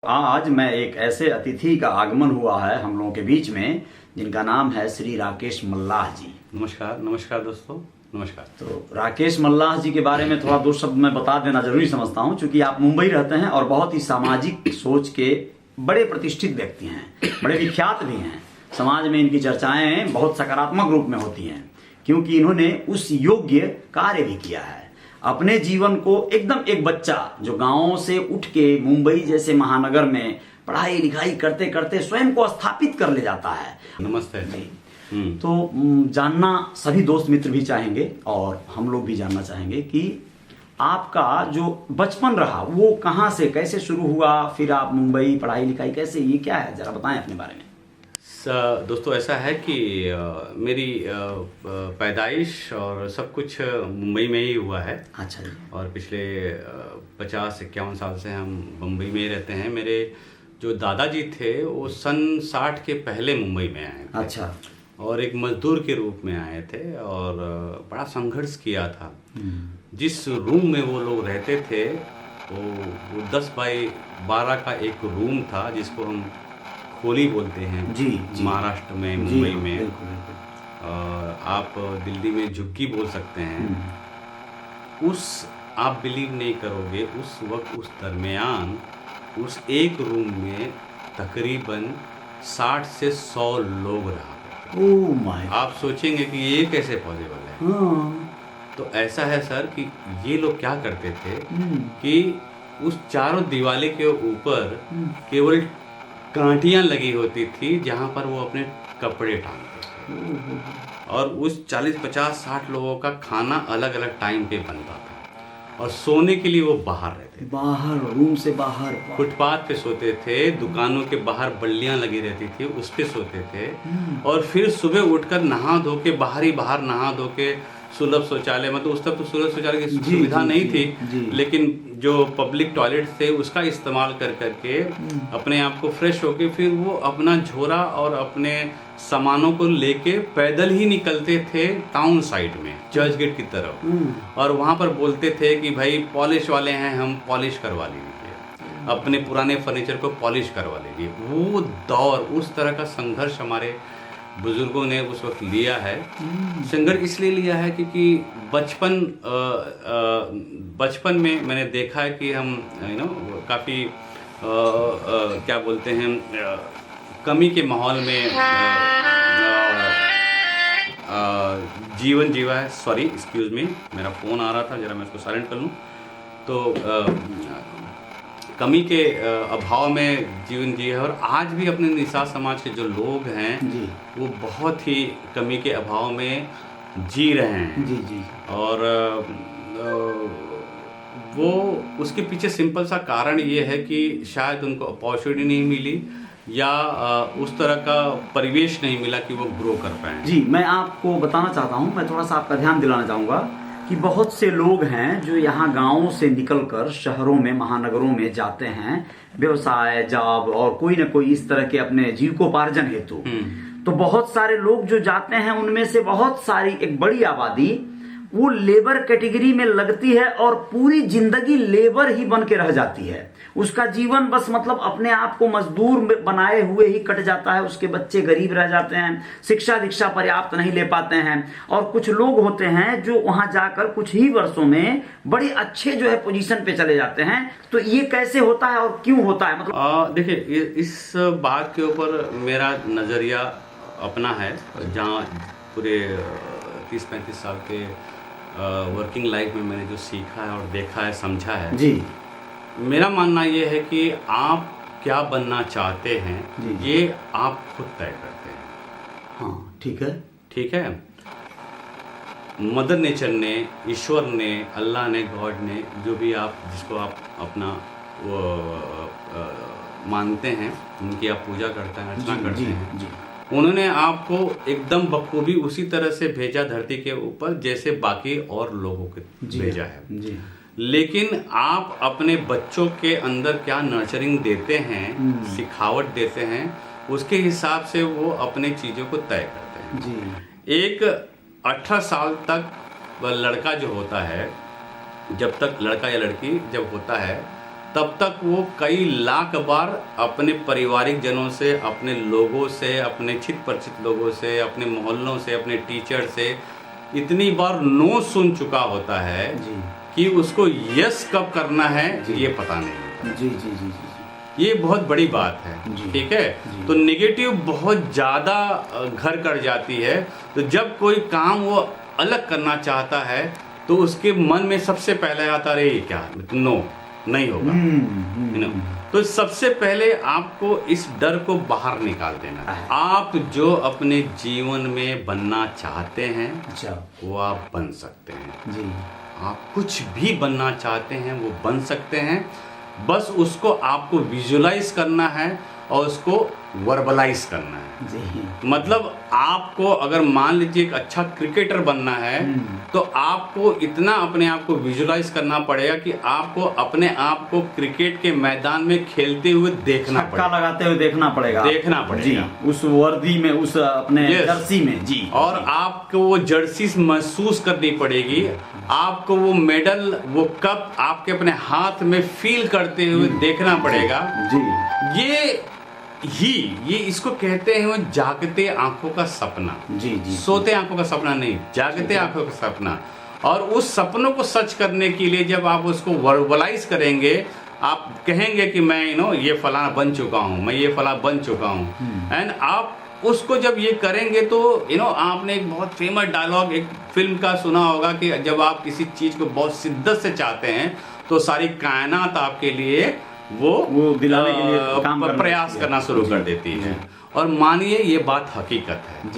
आज मैं एक ऐसे अतिथि का आगमन हुआ है हम लोगों के बीच में जिनका नाम है श्री राकेश मल्लाह जी। नमस्कार नमस्कार दोस्तों, नमस्कार। तो राकेश मल्लाह जी के बारे में थोड़ा दो शब्द मैं बता देना जरूरी समझता हूं, क्योंकि आप मुंबई रहते हैं और बहुत ही सामाजिक सोच के बड़े प्रतिष्ठित व्यक्ति हैं, बड़े विख्यात भी हैं। समाज में इनकी चर्चाएं बहुत सकारात्मक रूप में होती हैं, क्योंकि इन्होंने उस योग्य कार्य भी किया है। अपने जीवन को एकदम एक बच्चा जो गांव से उठ के मुंबई जैसे महानगर में पढ़ाई लिखाई करते करते स्वयं को स्थापित कर ले जाता है। नमस्ते जी। तो जानना सभी दोस्त मित्र भी चाहेंगे और हम लोग भी जानना चाहेंगे कि आपका जो बचपन रहा वो कहाँ से कैसे शुरू हुआ, फिर आप मुंबई पढ़ाई लिखाई कैसे, ये क्या है, जरा बताएं अपने बारे में। दोस्तों ऐसा है कि मेरी पैदाइश और सब कुछ मुंबई में ही हुआ है। अच्छा जी। और पिछले 50-51 साल से हम मुंबई में ही रहते हैं। मेरे जो दादाजी थे वो सन 60 के पहले मुंबई में आए थे। अच्छा। और एक मजदूर के रूप में आए थे और बड़ा संघर्ष किया था। जिस रूम में वो लोग रहते थे वो 10 बाई 12 का एक रूम था, जिसको हम खोली बोलते हैं जी, जी। महाराष्ट्र में, मुंबई में। बिल्कुल, बिल्कुल। आप दिल्ली में झुग्गी बोल सकते हैं। आप बिलीव नहीं करोगे, उस वक्त उस दरमियान उस एक रूम में तकरीबन 60 से 100 लोग रहा करते। Oh my. आप सोचेंगे कि ये कैसे पॉसिबल है। तो ऐसा है सर कि ये लोग क्या करते थे कि उस चारों दीवाले के ऊपर केवल कांटियां लगी होती थी, जहां पर वो अपने कपड़े टांगते थे। और उस 40, 50, 60 लोगों का खाना अलग अलग टाइम पे बनता था। और सोने के लिए वो बाहर रहते थे, बाहर, रूम से बाहर फुटपाथ पे सोते थे। दुकानों के बाहर बल्लियां लगी रहती थी, उस पे सोते थे। और फिर सुबह उठकर नहा धो के बाहर नहा धो के सुलभ शौचालय, मतलब उस तक तो सुलभ शौचालय की सुविधा नहीं थी, लेकिन जो पब्लिक टॉयलेट थे उसका इस्तेमाल कर करके अपने आप को फ्रेश होके फिर वो अपना झोरा और अपने सामानों को लेके पैदल ही निकलते थे टाउन साइड में, चर्च गेट की तरफ। और वहाँ पर बोलते थे कि भाई पॉलिश वाले हैं, हम पॉलिश करवा लीजिए, अपने पुराने फर्नीचर को पॉलिश करवा लीजिए। वो दौर, उस तरह का संघर्ष हमारे बुजुर्गों ने उस वक्त लिया है। संघर्ष इसलिए लिया है क्योंकि बचपन में मैंने देखा है कि हम काफ़ी क्या बोलते हैं, कमी के माहौल में जीवन जीवा है। सॉरी, एक्सक्यूज़ मी, मेरा फ़ोन आ रहा था, ज़रा मैं इसको साइलेंट कर लूँ। तो कमी के अभाव में जीवन जिए है। और आज भी अपने निषाद समाज के जो लोग हैं वो बहुत ही कमी के अभाव में जी रहे हैं। जी जी। और वो उसके पीछे सिंपल सा कारण ये है कि शायद उनको अपॉर्चुनिटी नहीं मिली या उस तरह का परिवेश नहीं मिला कि वो ग्रो कर पाए। जी, मैं आपको बताना चाहता हूँ, मैं थोड़ा सा आपका ध्यान दिलाना चाहूँगा कि बहुत से लोग हैं जो यहाँ गांवों से निकलकर शहरों में, महानगरों में जाते हैं व्यवसाय, जॉब और कोई न कोई इस तरह के अपने जीविकोपार्जन हेतु। तो बहुत सारे लोग जो जाते हैं उनमें से बहुत सारी, एक बड़ी आबादी वो लेबर कैटेगरी में लगती है और पूरी जिंदगी लेबर ही बन के रह जाती है। उसका जीवन बस मतलब अपने आप को मजदूर बनाए हुए ही कट जाता है। उसके बच्चे गरीब रह जाते हैं, शिक्षा दीक्षा पर्याप्त नहीं ले पाते हैं। और कुछ लोग होते हैं जो वहां जाकर कुछ ही वर्षों में बड़े अच्छे जो है पोजीशन पे चले जाते हैं। तो ये कैसे होता है और क्यों होता है, मतलब देखिए, इस बात के ऊपर मेरा नजरिया अपना है। जहाँ पूरे 30-35 साल के वर्किंग लाइफ में मैंने जो सीखा है और देखा है, समझा है जी, मेरा मानना ये है कि आप क्या बनना चाहते हैं ये आप खुद तय करते हैं। हाँ, ठीक है, ठीक है। मदर नेचर ने, ईश्वर ने, अल्लाह ने, गॉड ने, जो भी आप जिसको आप अपना मानते हैं, उनकी आप पूजा करते हैं, अर्चना करते हैं, उन्होंने आपको एकदम बखूबी उसी तरह से भेजा धरती के ऊपर जैसे बाकी और लोगों को भेजा है। जी। लेकिन आप अपने बच्चों के अंदर क्या नर्चरिंग देते हैं, सिखावट देते हैं, उसके हिसाब से वो अपने चीज़ों को तय करते हैं। जी। एक 18 साल तक लड़का जो होता है, जब तक लड़का या लड़की जब होता है तब तक वो कई लाख बार अपने पारिवारिक जनों से, अपने लोगों से, अपने चित परिचित लोगों से, अपने मोहल्लों से, अपने टीचर से इतनी बार नो सुन चुका होता है जी कि उसको यस कब करना है जी। ये पता नहीं। जी जी जी जी ये बहुत बड़ी बात है, जी। ठीक है। जी। तो नेगेटिव बहुत ज़्यादा घर कर जाती है। तो जब कोई काम वो अलग करना चाहता है तो उसके मन में सबसे पहले आता है ये क्या, नो नहीं होगा, you know। तो सबसे पहले आपको इस डर को बाहर निकाल देना है। आप जो अपने जीवन में बनना चाहते हैं अच्छा वो आप बन सकते हैं। जी आप कुछ भी बनना चाहते हैं वो बन सकते हैं। बस उसको आपको विजुलाइज करना है और उसको वर्बलाइज करना है। जी मतलब आपको अगर मान लीजिए एक अच्छा क्रिकेटर बनना है तो आपको इतना अपने आप को विजुलाइज करना पड़ेगा कि आपको अपने आप को क्रिकेट के मैदान में खेलते हुए देखना छक्का पड़ेगा, लगाते हुए देखना पड़ेगा जी, उस वर्दी में, उस अपने Yes। जर्सी में। जी और आपको वो जर्सी महसूस करनी पड़ेगी, आपको वो मेडल, वो कप आपके अपने हाथ में फील करते हुए देखना पड़ेगा। जी ये इसको कहते हैं वो जागते आंखों का सपना। जी जी सोते आंखों का सपना नहीं, जागते आंखों का सपना। और उस सपनों को सच करने के लिए जब आप उसको वर्बलाइज करेंगे, आप कहेंगे कि मैं ये फलाना बन चुका हूँ, मैं ये फला बन चुका हूँ, एंड आप उसको जब ये करेंगे तो आपने एक बहुत फेमस डायलॉग एक फिल्म का सुना होगा कि जब आप किसी चीज को बहुत शिद्दत से चाहते हैं तो सारी कायनात आपके लिए वो दिलाने के लिए काम प्रयास करना शुरू कर देती है। और मानिए ये बात हकीकत है।